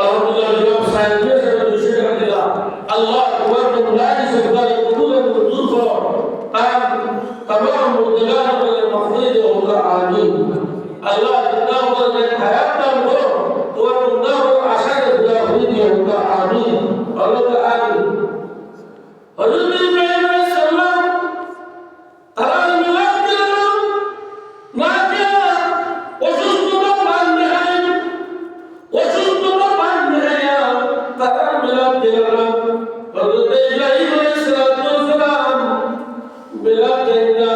alhamdulillah jawab saya bersyukur kepada Allah Subhanahu wa taala sebagai kebutuhan bersyukur tamam mudalah oleh makhluk Allah amin Allah tahu dan hayatan Tuhan tahu asal dari Allah amin Allah amin Hazrat Ibrahim alaihissalam taala melakirkan nabi وشفتنا بانها وشفتنا بانها ترى ملا بيرا حضرت ابراهيم عليه الصلاه والسلام ملا بيرا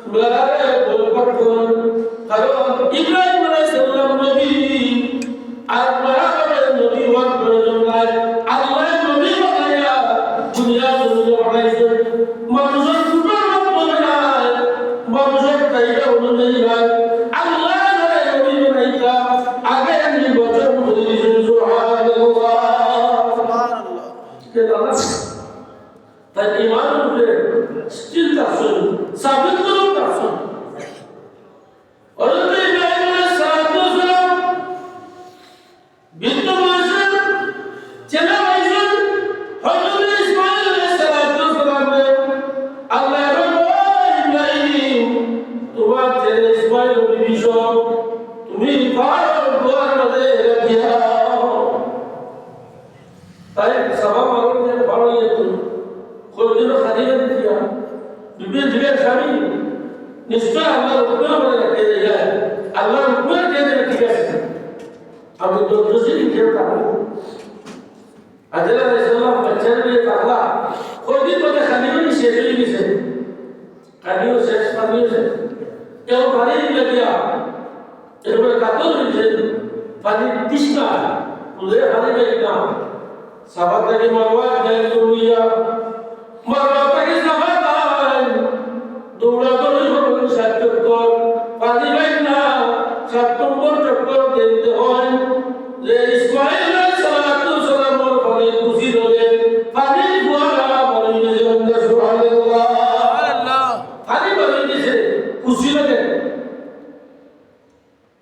ملا بولكون কারণ ইব্রাহিম আলাইহিস সালাম নবী আর মহানবী নবী one প্রয়োজন নাই আল্লাহ নবী বানায়া দুনিয়া জমিনে বানাইছেন মানুষের কুমার বলে নাই মানুষের চাহিদা অনুযায়ী নাই আল্লাহ আগে নির্বাচন করে দিয়েছেন সুবহানাল্লাহ সুবহানাল্লাহ তাই ঈমান উপরে স্টিল করছেন সাবিত করছেন হযরত ইব্রাহিম আলাইহিস সালাম বৃদ্ধ বয়সে ছেলে বয়সে হযরত ইসমাঈল আলাইহিস সালাম আল্লাহ ইব্রাহিম তোমার ছেলে ইসমাঈল বিবিসব তুমি পারো গোয়ার মধ্যে রাখিয়া তাই সভা মারণে পারো তুমি কোনদিন খাদিজা দিয়া বিবি দিলে স্বামী নিশ্চয় আল্লাহর হুকুম করে রাখতে যায় আল্লাহর হুকুম কে দেবে ঠিক আছে আমি তো দোষী কেউ থাকবো আজরা রাসূলুল্লাহ বাচ্চার বিয়ে থাকলা কোনদিন মধ্যে খাদিজা নি শেষ হয়ে গেছে খাদিজা শেষ পানিয়ে কেউ পানি লাগিয়া এরপরে কাতর হয়েছে পানির তৃষ্ণা তুলে পানি পাই না সাবা থেকে মারওয়া যায় দৌড়িয়া মারওয়া থেকে সাবা যায় দৌড়া দৌড়ি করবেন 7 চক্কর পানি পাই না 7 নম্বর চক্কর দিতে হয় যে ইসমাঈল আলাইহিস সালাম পানি খুশি হলে পানি ফুয়ারা পানি দিয়ে সুবহানাল্লাহ সুবহানাল্লাহ পানি পানি দিছে খুশি লাগে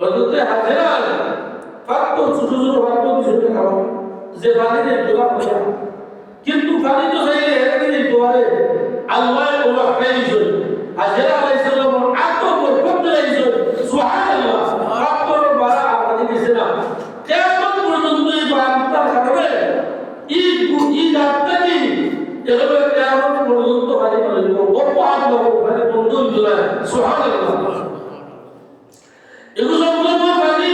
হযরতে হাজেরা ফাকতো ছোট ছোট ফাকতো দিতে খাওয়া যে পানিতে দোয়া করে কিন্তু পানি তো চাইলে এখানে দিতে পারে আল্লাহ ওরা খাইছেন হাজেরা আলাইহিস সালাম আত্ম বরকত দিয়েছেন সুবহানাল্লাহ ফাকতোর বারা পানি দিছে না কিয়ামত পর্যন্ত এই বান্দার কারণে এই রাতটি এভাবে কিয়ামত পর্যন্ত পানি পাবে গপ্প আল্লাহ পানি বন্ধ হইতো না সুবহানাল্লাহ এগুলো সম্পূর্ণ পানি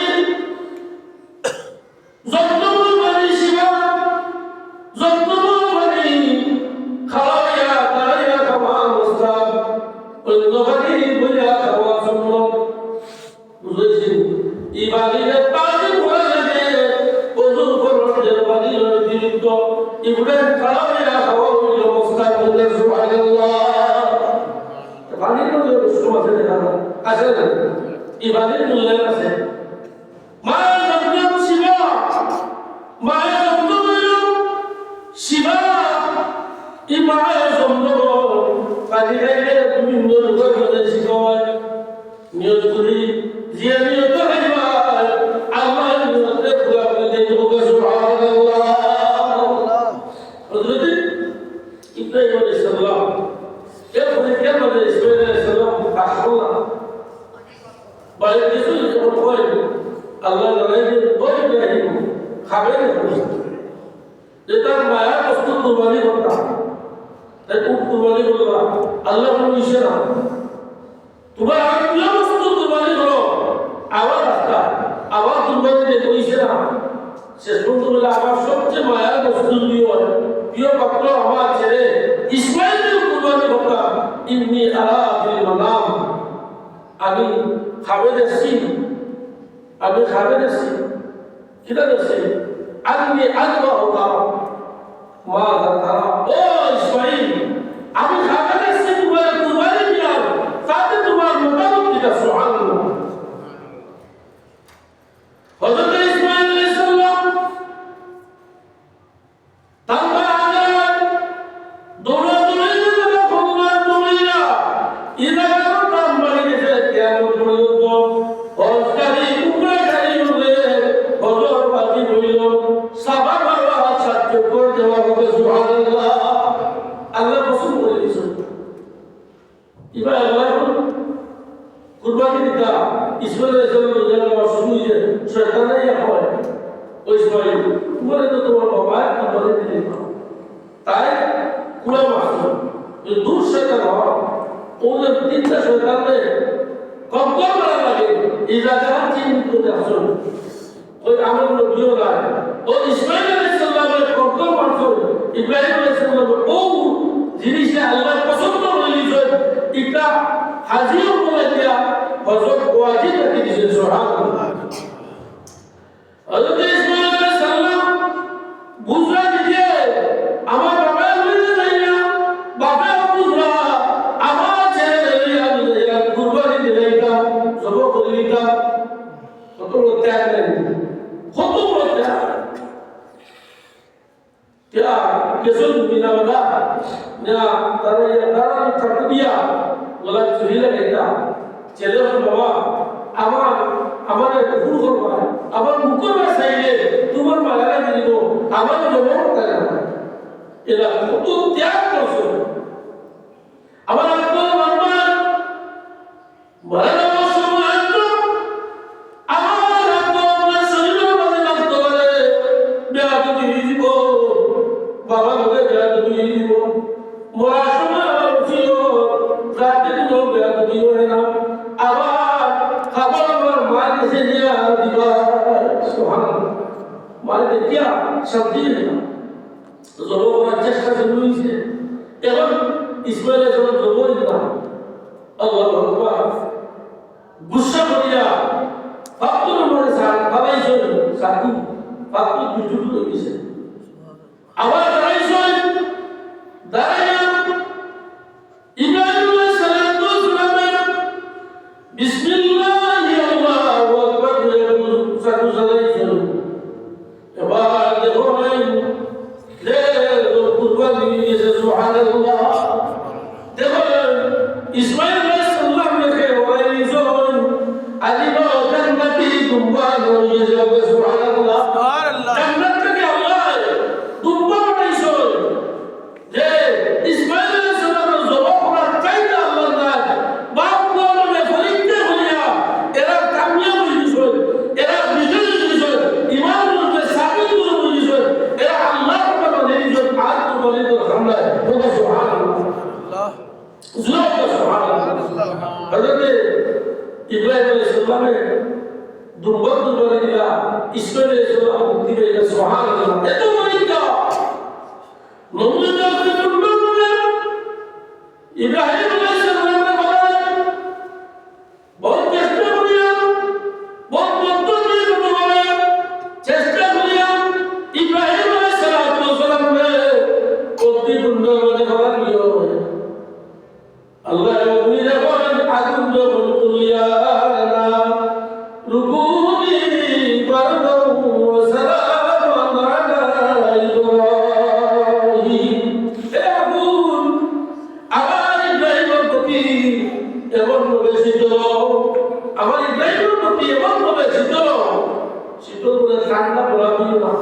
যতটুকু পানি শিবা যতটুকু পানি খাওয়া দাঁড়িয়ে খাওয়া মুস্তাব অন্য পানি বইয়া খাওয়া সুন্নত বুঝেছেন এই পানিতে পানি ভরা যাবে ওজু করলে পানি অতিরিক্ত ইব্রাহিম খাওয়া হইল মুস্তাব বলে সুবহানাল্লাহ পানির মধ্যে সুমা আছে না ইবাদত মূল্যায়ন আছে মায়া জন্ম শিবা মায়া জন্ম শিবা এই মায়া জন্ম কাজী গাইলে তুমি নিয়োগ করে শিখায় নিয়োগ করি যে নিয়োগ হইবা আল্লাহ নিয়োগে খোলা করে দেব সুবহানাল্লাহ হযরত ইব্রাহিম আলাইহিস সালাম এরপরে কেমন ইসমাঈল আলাইহিস সালাম আল্লাহ বাইরে কিছু যখন হয় আল্লাহ জানাইলেন ওই ইব্রাহিম খাবে না যেটা মায়া বস্তু কুরবানি করতা তাই কুরবানি করবা আল্লাহ বলেছে না তোমরা প্রিয় বস্তু কুরবানি করো আবার রাস্তা আবার কুরবানি দিয়ে কইছে না শেষ পর্যন্ত আমার সবচেয়ে মায়া বস্তু প্রিয় পাত্র আমার ছেলে ইসমাঈলের কুরবানি করতা ইন্নী আরা ফিল মানাম আমি খাবে দেখছি কিনা দেখছি আমি আল্লাহ মা তারা ও ইসমাঈল আমি খাবে দেখছি তোমার কুরবানি দিলাম তাতে তোমার মোতাবেক দিটা সুবহানাল্লাহ হযরত ইসমাঈল আলাইহিস সালাম তারপর আগে দৌড়া দৌড়িয়া ইদা কাম বাড়ি গেছে কিয়ামত পর্যন্ত হজকারী উমরাকারী হলে হজর বাজি হইল সাফা মারওয়া সাহায্য করে দেওয়া হবে সুবহানাল্লাহ আল্লাহ পছন্দ করে দিয়েছেন এবার আল্লাহ কুরবানি দিতা ইসমাইলের জন্য যারা শুরু যে শয়তানাই হয় ওই সময় বলে তো তোমার বাবা আমাদের দিলে তাই কুড়া মারছো যদি দূর শয়তান হয় ওদের তিনটা শয়তানে কম্পন করা লাগে এই জায়গা চিহ্নিত করে আসুন ওই আমার নবীও নাই ও ইসমাইল আলাইহিস সালামের কম্পন মারছো ইব্রাহিম আলাইহিস সালামের ও জিনিসে আল্লাহ পছন্দ করে নিয়েছে এটা হাজিও বলে দিয়া হযরত ওয়াজিব রেখে দিয়েছেন সুবহানাল্লাহ হযরত ইসমাইল আলাইহিস সালাম বুঝরা দিতে আমার বাবা বলে নাই না বাবা বুঝরা আমার ছেলে আমি কুরবানি দিলাম সব করে দিলাম কত বড় ত্যাগ নেই কত বড় ত্যাগ क्या केसुल बिना वाला ना तारा ये तारा छट दिया वाला चुरी लगेगा चले बाबा আমার ভুল করবা আমার মুখের ভাষাইলে তোমার মালারা দিব আমার জবাব করে না এরা কত ত্যাগ করছো আমার আত্মা মানবার মারা সময় আমার আত্মা শরীরের মধ্যে লাগতে পারে বেয়াদবি দিব বাবা বলে বেয়াদবি দিব মরা সময় ছিল রাতে দিব বেয়াদবি হয় না আবার খাবার আমার মা এসে নিয়ে দিবা সুবহানাল্লাহ মানে দেখিয়া শান্তি না জব করার চেষ্টা শুরু হয়েছে এবং ইসমাইলের যখন জব দিলাম আল্লাহ আকবার গুসা করিয়া ফাতুর মনে খাওয়াইছেন সাথী ফাতুর দুটো হয়ে গেছে আবার দাঁড়াইছেন দাঁড়াইয়া ইব্রাহিম আলাইহিস সালামের বিসমিল্লাহি আল্লাহু আকবার সাথে চালাইছেন এবার দেখুন যে কুরবানি দিয়েছে সুবহানাল্লাহ দেখুন ইসমাইল আলাইহিস সালাম কে ওয়াইজন আলিবা জান্নাতি দুম্বা হয়েছে সুবহানাল্লাহ সুবহানাল্লাহ জান্নাত থেকে আল্লাহ দুম্বা বানাইছো যে ইসমাইল আলাইহিস সালামের জবাব করার চাইতে আল্লাহ না বাপ বললে ফরিদতে হইয়া এরা কামিয়াব হইছে এরা বিজয় হইছে ঈমান রূপে সাবিত হইছে এরা আল্লাহর কথা দিয়েছে আর তো বলে তো আমরা বলো সুবহানাল্লাহ সুবহানাল্লাহ হযরত ইব্রাহিম আলাইহিস সালামের দুম্বা দুম্বা দিলা ইসমাইল আলাইহিস সালাম মুক্তি পেয়ে সুবহানাল্লাহ এত মরিকা নবুয়ত দুম্বা বলে ইব্রাহিম আলাইহিস সালামের বলেন বহুত চেষ্টা করিয়া বহুত পদ্ধতি বলে চেষ্টা করিয়া ইব্রাহিম আলাইহিস সালামের প্রতি দুম্বা বলে বলেন আল্লাহ নবী বলেন আগুন যখন তুলিয়ানা রুকুনি বারদাউ ওয়া সালামু আলা ইব্রাহিম হে আগুন আমার ইব্রাহিমের প্রতি এমন ভাবে শীতল আমার ইব্রাহিমের প্রতি এমন ভাবে শীতল শীতল বলে ঠান্ডা বলা দিও না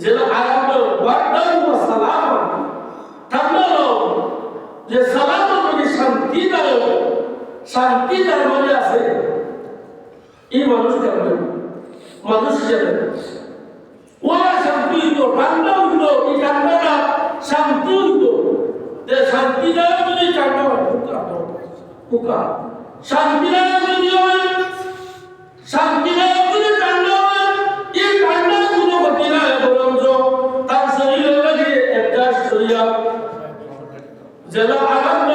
যেন আরাম বারদাউ ওয়া সালাম ঠান্ডা যে সালাম মানে শান্তি দাও শান্তি যার মনে আছে এই মানুষ কেমন মানুষ কেমন ওরা শান্তি হইত ঠান্ডা হইত এই ঠান্ডাটা শান্তি হইত যে শান্তি দেওয়া যদি ঠান্ডা পোকা শান্তি দেওয়া যদি হয় শান্তি দেওয়া যদি ঠান্ডা হয় এই ঠান্ডা কোনো গতি নাই বরঞ্চ তার শরীরের লাগে অ্যাডজাস্ট হইয়া যেন আনন্দ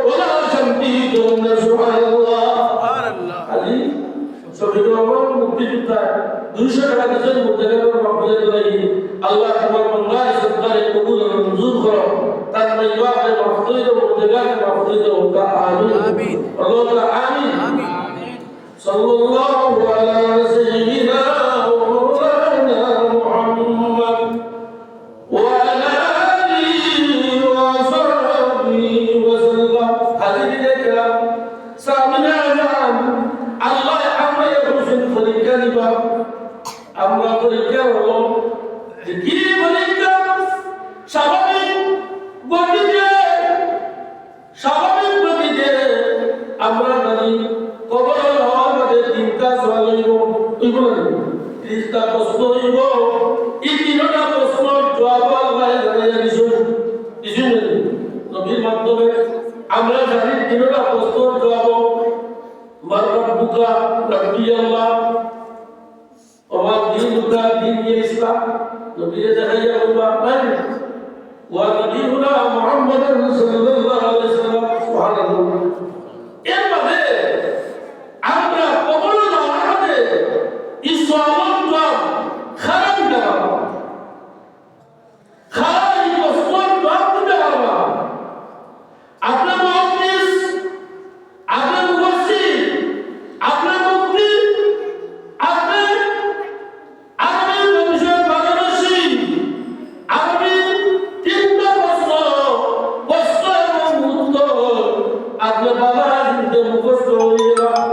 ওলা শান্তি দোন সুবহানাল্লাহ সুবহানাল্লাহ আলী শফিকুর রহমান মুক্তিযোদ্ধা 200 টাকা দিয়েছেন মুক্তিযোদ্ধার মাহফিলে দিলাই আল্লাহ তোমার মঙ্গল সত্তারে কবুল ও মঞ্জুর করো তার মাইয়াকে মাহফিলে ও মুক্তিযোদ্ধাকে মাহফিলে ও আমিন আমিন আল্লাহ আমিন আমিন সাল্লাল্লাহু আলা সাইয়্যিদিনা ওয়া মাওলানা মুহাম্মদ ওয়া আলা আমরা পরীক্ষা হলো কি পরীক্ষা স্বাভাবিক গতিতে আমরা জানি কবর হওয়ার মধ্যে তিনটা সওয়াল হইব ওইগুলো তিনটা প্রশ্ন হইব এই তিনটা প্রশ্নের জবাব আল্লাহ জানাইয়া দিছেন নবীর মাধ্যমে আমরা জানি তিনটা প্রশ্নের জবাব মাররব্বুকা রব্বি আল্লাহ ওয়া দীনুকা দীনুল ইসলাম নবীর জানাইয়া বলবা ওয়া নবীনা মুহাম্মাদুর রাসূলুল্লাহ সাল্লাল্লাহু আলাইহি ওয়াসাল্লাম এর মধ্যে আমরা কবর যাওয়ার মধ্যে ইসলামের জবাব খারাপ দেওয়া খারাপ প্রশ্নের জবাব দিতে পারবা আপনার মুহাদ্দিস আপনার মুফাসসির আপনার মুফতি আপনার আরবি বিষয় পারদর্শী আরবি তিনটা প্রশ্ন এবং উত্তর আপনি বাবা কিন্তু মুখস্থ হয়ে গেলাম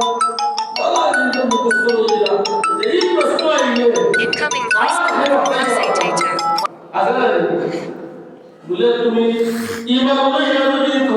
এই প্রশ্ন আইলে Incoming voice call from Aceitato. আসলে বলে তুমি ইমান লইয়া যদি